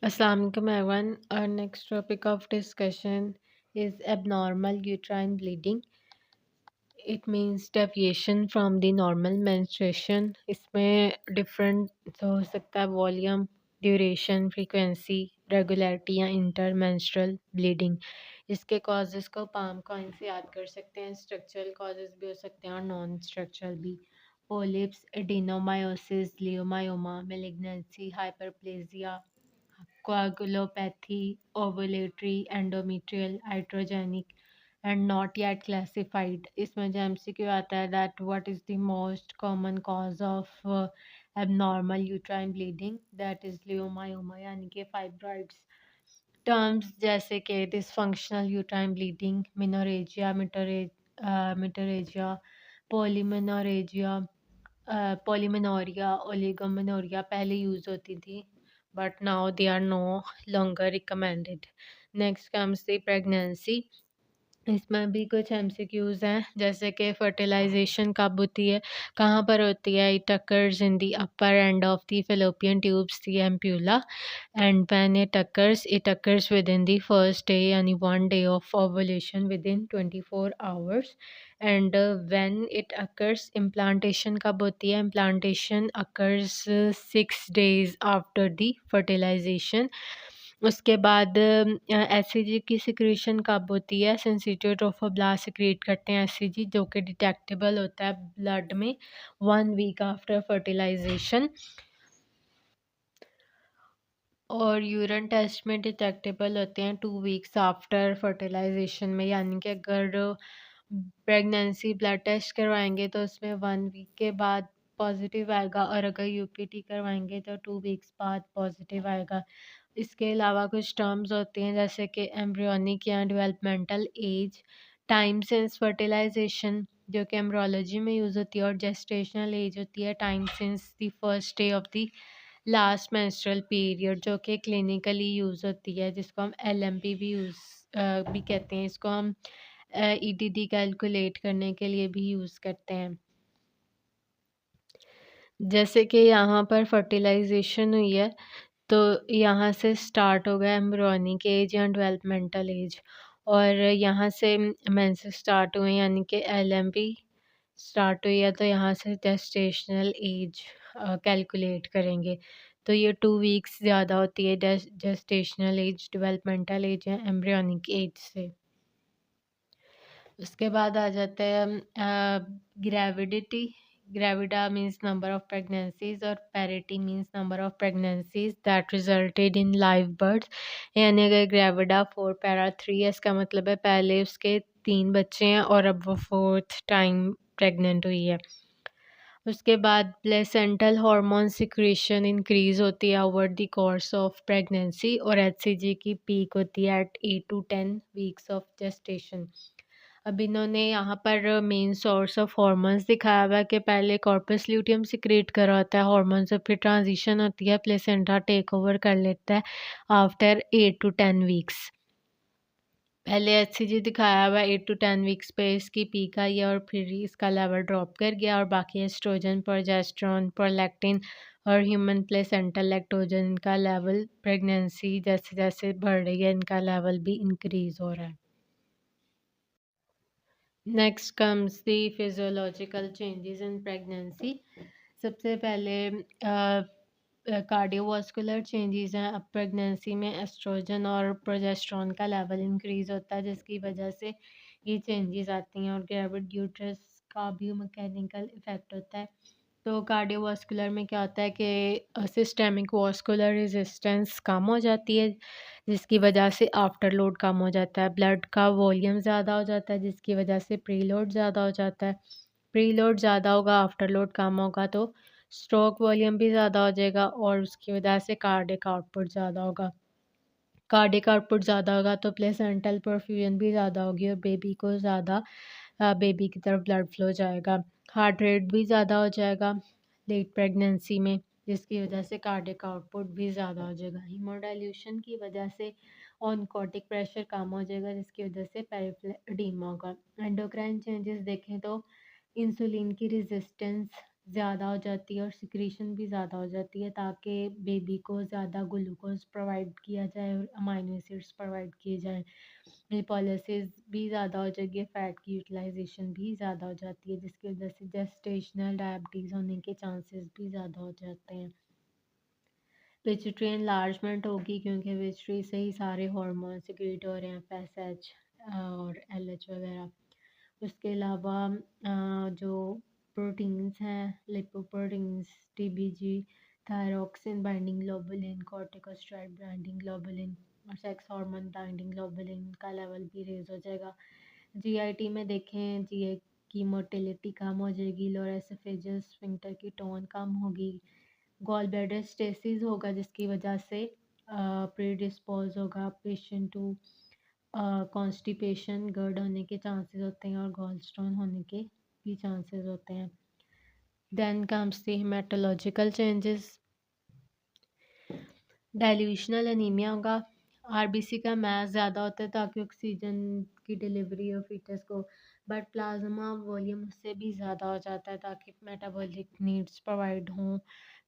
Assalamu alaikum everyone. Our next topic of discussion is abnormal uterine bleeding. It means deviation from the normal menstruation. इसमें different हो सकता है volume, duration, frequency, regularity या intermenstrual bleeding. इसके causes को palm coin से याद कर सकते हैं. Structural causes भी हो सकते हैं और non-structural भी. Polyps, adenomyosis, leiomyoma, malignancy, hyperplasia, coagulopathy, ovulatory, endometrial, iatrogenic, and not yet classified. इसमें जो MCQ आता है that what is the most common cause of abnormal uterine bleeding, that is leiomyoma यानी कि fibroids. Terms जैसे कि dysfunctional uterine bleeding, menorrhagia, metorrhagia, polymenorrhagia, polymenorrhea, oligomenoria पहले use होती थी but now they are no longer recommended. Next comes the pregnancy. इसमें भी कुछ MCQs हैं जैसे कि फर्टिलाइजेशन कब होती है, कहाँ पर होती है. It occurs in the upper end of the fallopian tubes, the ampulla, and when it occurs within the first day and 1 day of ovulation within 24 hours. And when it occurs, implantation कब होती है. Implantation occurs 6 days after the fertilization. उसके बाद SCG की secretion कब होती है. Sensitive trophoblast secrete करते हैं एससीजी जो कि डिटेक्टेबल होता है ब्लड में 1 week आफ्टर फर्टिलाइजेशन. और यूरिन टेस्ट में डिटेक्टेबल होते हैं 2 weeks आफ्टर फर्टिलाइजेशन में. यानी कि अगर प्रेगनेंसी ब्लड टेस्ट करवाएंगे तो उसमें 1 week के बाद पॉजिटिव आएगा और अगर यूपीटी करवाएंगे तो 2 weeks बाद पॉजिटिव आएगा. इसके अलावा कुछ टर्म्स होते हैं जैसे कि एम्ब्रियोनिक या developmental age, time since fertilization जो कि एम्ब्रोलॉजी में यूज़ होती है, और जेस्टेशनल एज होती है time since the first day of the last menstrual period जो कि क्लिनिकली यूज़ होती है, जिसको हम एलएमपी भी भी कहते हैं. इसको हम ईटीडी कैलकुलेट करने के लिए भी यूज़ करते हैं. जैसे कि यहाँ पर फर्टिलाइजेशन हुई है तो यहाँ से स्टार्ट हो गया एम्ब्रियोनिक एज या डेवलपमेंटल एज, और यहाँ से मेंसेस स्टार्ट हुए यानी कि एलएमपी स्टार्ट हुई है तो यहाँ से जेस्टेशनल एज कैलकुलेट करेंगे. तो ये 2 weeks ज़्यादा होती है जेस्टेशनल एज, डेवलपमेंटल एज या एम्ब्रियोनिक एज से. उसके बाद आ जाते हैं gravidity. Gravida means number of pregnancies और parity means number of pregnancies that resulted in live birth. यानी अगर ग्रेविडा 4 पैरा 3 है इसका मतलब है पहले उसके 3 बच्चे हैं और अब वो 4th टाइम प्रेग्नेंट हुई है. उसके बाद प्लेसेंटल हार्मोन सिक्रीशन इंक्रीज होती है over the course of pregnancy और एचसीजी की पीक होती है at 8 to 10 weeks of gestation. अब इन्होंने यहाँ पर मेन सोर्स ऑफ हॉर्मोन्स दिखाया हुआ है कि पहले कॉर्पस ल्यूटियम सिक्रेट कर होता है हॉर्मोन्स और फिर ट्रांजिशन होती है, प्लेसेंटा टेक ओवर कर लेता है आफ्टर 8 to 10 weeks. पहले एचसीजी दिखाया हुआ 8 to 10 weeks पे इसकी पीक आई है और फिर इसका लेवल ड्रॉप कर गया और बाकी एस्ट्रोजन, प्रोजेस्टेरोन, प्रोलैक्टिन और ह्यूमन प्लेसेंटल लैक्टोजन इनका लेवल प्रेगनेंसी जैसे जैसे बढ़ रही है इनका लेवल भी इंक्रीज हो रहा है. Next comes the physiological changes in pregnancy. सबसे पहले कार्डियोवास्कुलर चेंजेस हैं. अब प्रेगनेंसी में एस्ट्रोजन और प्रोजेस्टेरोन का लेवल इंक्रीज होता है जिसकी वजह से ये चेंजेस आती हैं, और ग्रेविड यूट्रस का भी मैकेनिकल इफेक्ट होता है. तो कार्डियोवास्कुलर में क्या होता है कि सिस्टेमिक वास्कुलर रेजिस्टेंस कम हो जाती है जिसकी वजह से आफ्टर लोड कम हो जाता है. ब्लड का वॉल्यूम ज़्यादा हो जाता है जिसकी वजह से प्री लोड ज़्यादा हो जाता है. प्री लोड ज़्यादा होगा, आफ्टर लोड कम होगा तो स्ट्रोक वॉल्यूम भी ज़्यादा हो जाएगा और उसकी वजह से कार्डिक आउटपुट ज़्यादा होगा. कार्डिक आउटपुट ज़्यादा होगा तो प्लेसेंटल परफ्यूजन भी ज़्यादा होगी और बेबी को ज़्यादा बेबी की तरफ ब्लड फ्लो जाएगा. हार्ट रेट भी ज़्यादा हो जाएगा लेट प्रेगनेंसी में जिसकी वजह से कार्डिक आउटपुट भी ज़्यादा हो जाएगा. हीमोडाइल्यूशन की वजह से ऑनकोटिक प्रेशर कम हो जाएगा जिसकी वजह से पेरिफेरल एडीमा होगा. एंडोक्राइन चेंजेस देखें तो इंसुलिन की रेजिस्टेंस ज़्यादा हो जाती है और सिक्रीशन भी ज़्यादा हो जाती है, ताकि बेबी को ज़्यादा ग्लूकोज प्रोवाइड किया जाए और अमाइनो एसिड्स प्रोवाइड किए जाएँ। लिपोलिसिस भी ज़्यादा हो जाएगी, फ़ैट की यूटिलाइजेशन भी ज़्यादा हो जाती है, जिसकी वजह से जेस्टेशनल डायबिटीज़ होने के चांसेस भी ज़्यादा हो जाते हैं। पिट्यूटरी एनलार्जमेंट होगी, क्योंकि पिट्यूटरी से ही सारे हार्मोन सिक्रीट हो रहे हैं, एफएसएच और एलएच वगैरह। उसके अलावा जो प्रोटीन्स हैं, lipoproteins, TBG, thyroxine binding globulin, corticosteroid binding globulin और सेक्स हार्मोन बाइंडिंग ग्लोबुलिन का लेवल भी रेज हो जाएगा। जीआईटी में देखें, जीआई की मोटिलिटी कम हो जाएगी, लोअर एसोफेजियल स्फिंक्टर की टोन कम होगी, गॉल ब्लैडर स्टेसिस होगा, जिसकी वजह से प्रीडिस्पोज होगा पेशेंट टू कॉन्स्टिपेशन, गर्ड होने के चांसेस होते हैं और गॉल स्टोन होने के भी चांसेस होते हैं। Then comes the haematological changes. Dilutional anaemia होगा, आरबीसी का मास ज़्यादा होता है ताकि ऑक्सीजन की डिलीवरी हो फीटस को, बट प्लाज्मा वॉल्यूम उससे भी ज़्यादा हो जाता है ताकि मेटाबॉलिक नीड्स प्रोवाइड हों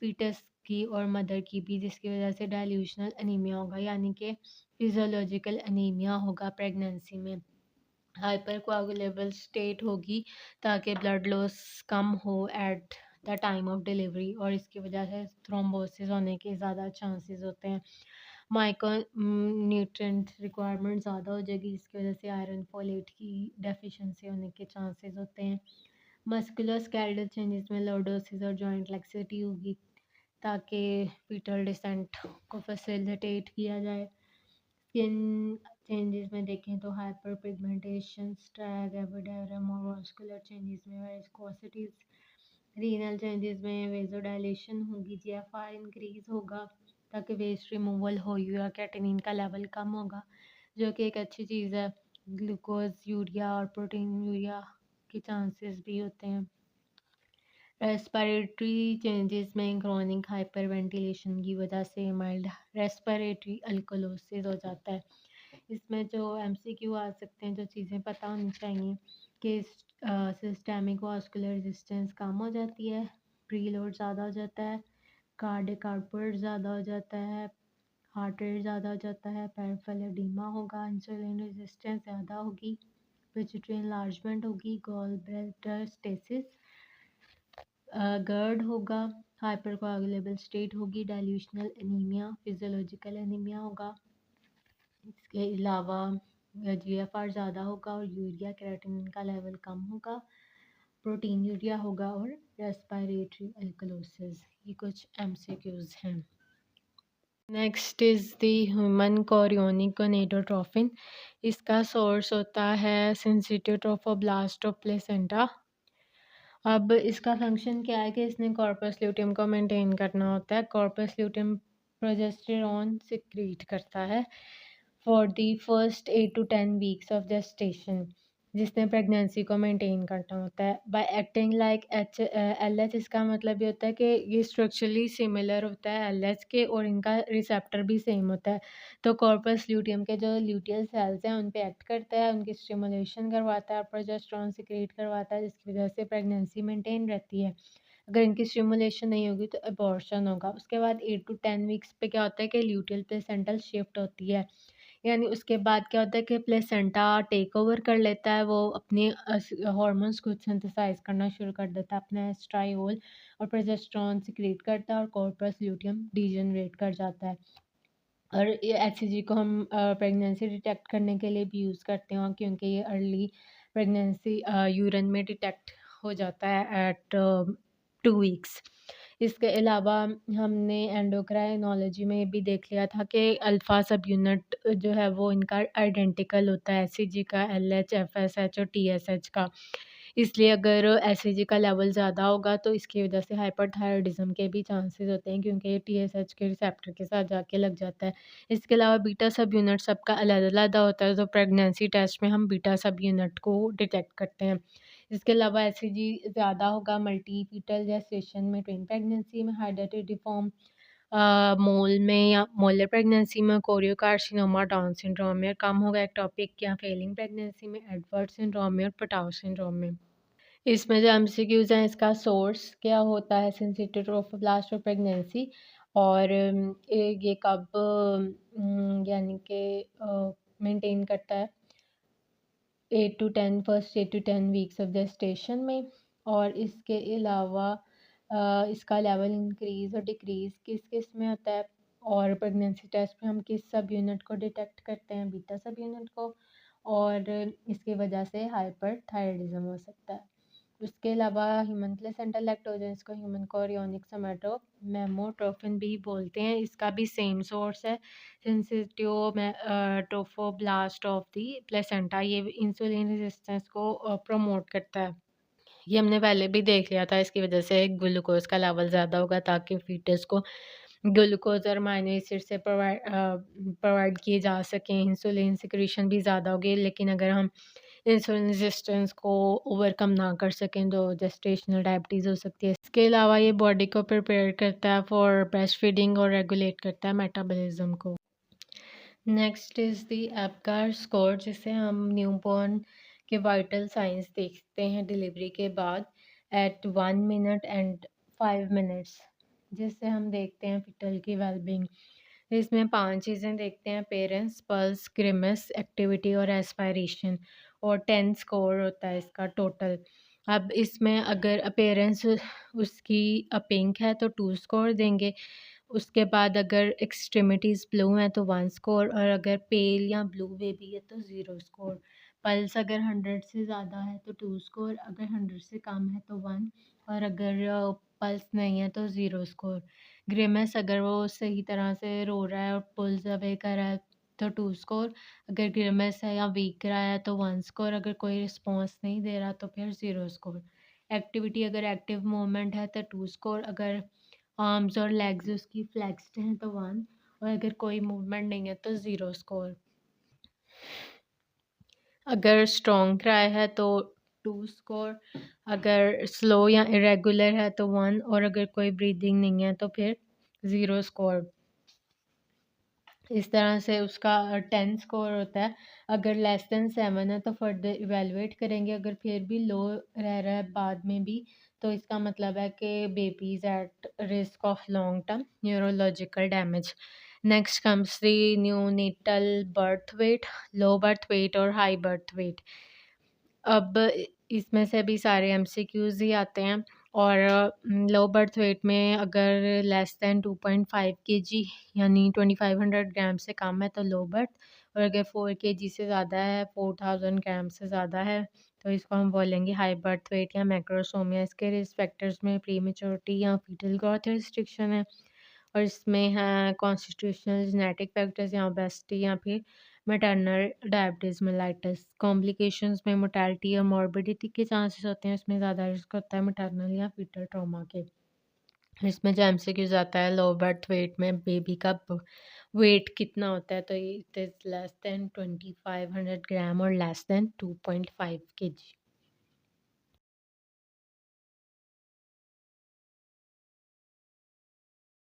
फीटस की और मदर की भी, जिसकी वजह से डाइल्यूशनल एनीमिया होगा, यानी कि फिजियोलॉजिकल एनीमिया होगा प्रेगनेंसी में। हाइपर कोआगुलेबल स्टेट होगी ताकि ब्लड लॉस कम हो at the time of delivery, और इसकी वजह से थ्रोम्बोसिस होने के ज़्यादा चांसेस होते हैं। माइक्रो न्यूट्रिएंट रिक्वायरमेंट ज़्यादा हो जाएगी, जिसकी वजह से आयरन फोलेट की डेफिशिएंसी होने के चांसेस होते हैं। मस्कुलर स्केलेटल चेंजेस में लॉर्डोसिस और जॉइंट लैक्सिटी होगी ताकि फीटल डिसेंट को फैसिलिटेट किया जाए। स्किन चेंजेस में देखें तो हाइपर पिगमेंटेशन, स्ट्रैग, एपिडेर्म और वास्कुलर चेंजेस में वेस्कोसिटीज। रीनल चेंजेस में वेजोडाइलेशन होगी, जीएफआर इंक्रीज होगा ताकि वेस्ट रिमूवल हो, यूरिया कैटेनिन का लेवल कम होगा, जो कि एक अच्छी चीज़ है। ग्लूकोज यूरिया और प्रोटीन यूरिया के चांसेस भी होते हैं। रेस्पिरेटरी चेंजेस में क्रोनिक हाइपरवेंटिलेशन की वजह से माइल्ड रेस्पिरेटरी अल्कोलोसिस हो जाता है। इसमें जो एमसीक्यू आ सकते हैं, जो चीज़ें पता होनी चाहिए कि सिस्टेमिक वास्कुलर रेजिस्टेंस कम हो जाती है, प्रीलोड ज़्यादा हो जाता है, कार्डियक आउटपुट ज़्यादा हो जाता है, हार्ट रेट ज़्यादा हो जाता है, पेरिफेरल एडीमा होगा, इंसुलिन रेजिस्टेंस ज़्यादा होगी, पिट्यूटरी एनलार्जमेंट होगी, गॉल ब्लैडर स्टेसिस, गर्ड होगा, हाइपर कोआगुलेबल स्टेट होगी, डाइल्यूशनल एनीमिया, फिजियोलॉजिकल एनीमिया होगा। इसके अलावा जीएफआर ज़्यादा होगा और यूरिया क्रेटिनिन का लेवल कम होगा, प्रोटीन यूरिया होगा और रेस्पिरेटरी अल्कलोसिस। ये कुछ एमसीक्यूज हैं। Next is the human chorionic gonadotrophin. इसका सोर्स होता है सिंसिटिव ट्रोफोब्लास्ट ऑफ प्लेसेंटा। अब इसका फंक्शन क्या है कि इसने कॉर्पस ल्यूटियम को मेंटेन करना होता है। कॉर्पस ल्यूटियम प्रोजेस्टेरॉन सिक्रीट करता है for the first 8 to 10 weeks of gestation, जिसने प्रेगनेंसी को मेंटेन करना होता है। बाय एक्टिंग लाइक एलएच, इसका मतलब ये होता है कि ये स्ट्रक्चरली सिमिलर होता है एलएच के और इनका रिसेप्टर भी सेम होता है। तो कॉर्पस ल्यूटियम के जो ल्यूटियल सेल्स हैं उन पे एक्ट करता है, उनकी स्टिमुलेशन करवाता है, प्रोजेस्टेरॉन सिक्रीट करवाता है, जिसकी वजह से प्रेगनेंसी मेंटेन रहती है। अगर इनकी स्टिमुलेशन नहीं होगी तो अबॉर्शन होगा। उसके बाद 8 to 10 वीक्स पे क्या होता है कि ल्यूटियल प्लेसेंटल शिफ्ट होती है, यानी उसके बाद क्या होता है कि प्लेसेंटा टेक ओवर कर लेता है, वो अपने हार्मोन्स खुद सिंथेसाइज करना शुरू कर देता है, अपना एस्ट्रायोल और प्रोजेस्टेरॉन सिक्रीट करता है और कॉर्पस ल्यूटियम डीजनरेट कर जाता है। और ये एचसीजी को हम प्रेगनेंसी डिटेक्ट करने के लिए भी यूज़ करते हैं, क्योंकि ये अर्ली प्रेगनेंसी यूरिन में डिटेक्ट हो जाता है एट 2 वीक्स। इसके अलावा हमने एंडोक्राइनोलॉजी में भी देख लिया था कि अल्फ़ा सब यूनिट जो है वो इनका आइडेंटिकल होता है, एचसीजी का, एलएच, एफएसएच और टीएसएच का। इसलिए अगर एचसीजी का लेवल ज़्यादा होगा तो इसकी वजह से हाइपरथायरॉयडिज़म के भी चांसेस होते हैं, क्योंकि ये टीएसएच के रिसेप्टर के साथ जाके लग जाता है। इसके अलावा बीटा सब यूनिट सबका अलग-अलग होता है, तो प्रेगनेंसी टेस्ट में हम बीटा सब यूनिट को डिटेक्ट करते हैं। इसके अलावा एचसीजी ज़्यादा होगा मल्टी फीटल जेस्टेशन में, ट्विन प्रेगनेंसी में, हाइडेटिडिफॉर्म मोल में या मोलर प्रेगनेंसी में, कोरियोकार्सिनोमा, डाउन सिंड्रोम में, कम होगा एक्टोपिक या फेलिंग प्रेगनेंसी में, एडवर्ड सिंड्रोम में और पटाउ सिंड्रोम में। इसमें जो एमसीक्यूज हैं, इसका सोर्स क्या होता है, सेंसिटिव ट्रोफोब्लास्ट और प्रेगनेंसी, और ये कब यानी कि मेंटेन करता है 8 to 10 वीक्स ऑफ जेस्टेशन में। और इसके अलावा इसका लेवल इंक्रीज और डिक्रीज किस किस में होता है, और प्रेगनेंसी टेस्ट में हम किस सब यूनिट को डिटेक्ट करते हैं, बीटा सब यूनिट को, और इसकी वजह से हाइपर थायराइडिज्म हो सकता है। उसके अलावा ह्यूमन प्लेसेंटा लैक्टोजेंस को ह्यूमन कोरियोनिक सोमैटो मेमोट्रोफिन भी बोलते हैं। इसका भी सेम सोर्स है, सिंसिटिव ट्रोफोब्लास्ट ऑफ दी प्लेसेंटा। ये इंसुलिन रेजिस्टेंस को प्रमोट करता है। ये हमने पहले भी देख लिया था, इसकी वजह से ग्लूकोज का लेवल ज़्यादा होगा ताकि फीटस को ग्लूकोज और अमाइनो एसिड से प्रोवाइड किए जा सकें। इंसुलिन सिक्रीशन भी ज़्यादा होगी, लेकिन अगर हम इंसुलिन रेजिस्टेंस को ओवरकम ना कर सकें तो जेस्टेशनल डायबिटीज़ हो सकती है। इसके अलावा ये बॉडी को प्रिपेयर करता है फॉर ब्रेस्ट फीडिंग और रेगुलेट करता है मेटाबॉलिज्म को। Next is the Apgar score, जिसे हम न्यूबॉर्न के वाइटल साइंस देखते हैं डिलीवरी के बाद एट 1 मिनट एंड 5 मिनट्स, जिससे हम देखते हैं फिटल की वेलबींग। इसमें 5 चीज़ें देखते हैं: पेरेंट्स, पल्स, ग्रिमस, एक्टिविटी और एस्पायरेशन, और 10 स्कोर होता है इसका टोटल। अब इसमें अगर अपेरेंस उसकी पिंक है तो 2 स्कोर देंगे। उसके बाद अगर एक्सट्रीमिटीज़ ब्लू हैं तो 1 स्कोर, और अगर पेल या ब्लू बेबी है तो 0 स्कोर। पल्स अगर 100 से ज़्यादा है तो 2 स्कोर, अगर 100 से कम है तो 1, और अगर पल्स नहीं है तो 0 स्कोर। ग्रेमस अगर वो सही तरह से रो रहा है और पुल्स अवे कर रहा है तो 2 स्कोर, अगर ग्रेमस है या वीक रहा है तो 1 स्कोर, अगर कोई रिस्पॉन्स नहीं दे रहा तो फिर 0 स्कोर। एक्टिविटी अगर एक्टिव मूवमेंट है तो 2 स्कोर, अगर आर्म्स और लेग्स उसकी फ्लेक्स्ड हैं तो 1, और अगर कोई मूवमेंट नहीं है तो 0 स्कोर। अगर स्ट्रॉन्ग क्राई है तो 2 स्कोर, अगर स्लो या इरेगुलर है तो 1, और अगर कोई ब्रीदिंग नहीं है तो फिर 0 स्कोर। इस तरह से उसका 10 स्कोर होता है। अगर लेस देन 7 है तो फर्दर इवेलुएट करेंगे, अगर फिर भी लो रह रहा है बाद में भी तो इसका मतलब है कि baby is at risk of long term neurological damage. Next comes the neonatal birth weight, low birth weight और हाई बर्थ वेट। अब इसमें से भी सारे एमसीक्यूज़ ही आते हैं, और लो बर्थ वेट में अगर लेस दैन 2.5 केजी यानी 2500 ग्राम से कम है तो लो बर्थ, और अगर 4 केजी से ज़्यादा है, 4000 ग्राम से ज़्यादा है, तो इसको हम बोलेंगे हाई बर्थ वेट या मैक्रोसोमिया। इसके रिस्क फैक्टर्स में प्रीमेच्योरिटी या फीटल ग्रोथ रिस्ट्रिक्शन है, और इसमें है कॉन्स्टिट्यूशनल जेनेटिक फैक्टर्स या ओबेसिटी या फिर मैटरनल डायबिटीज़ मेलाइटस। कॉम्प्लिकेशंस में मोर्टेलिटी और मॉर्बिडिटी के चांसेस होते हैं, इसमें ज़्यादा रिस्क होता है मैटरनल या फीटल ट्रॉमा के। इसमें जो एमसीक्यूज आता है लो बर्थ वेट में बेबी का वेट कितना होता है, तो इट इज़ लेस देन 2500 ग्राम और लेस देन 2.5 केजी।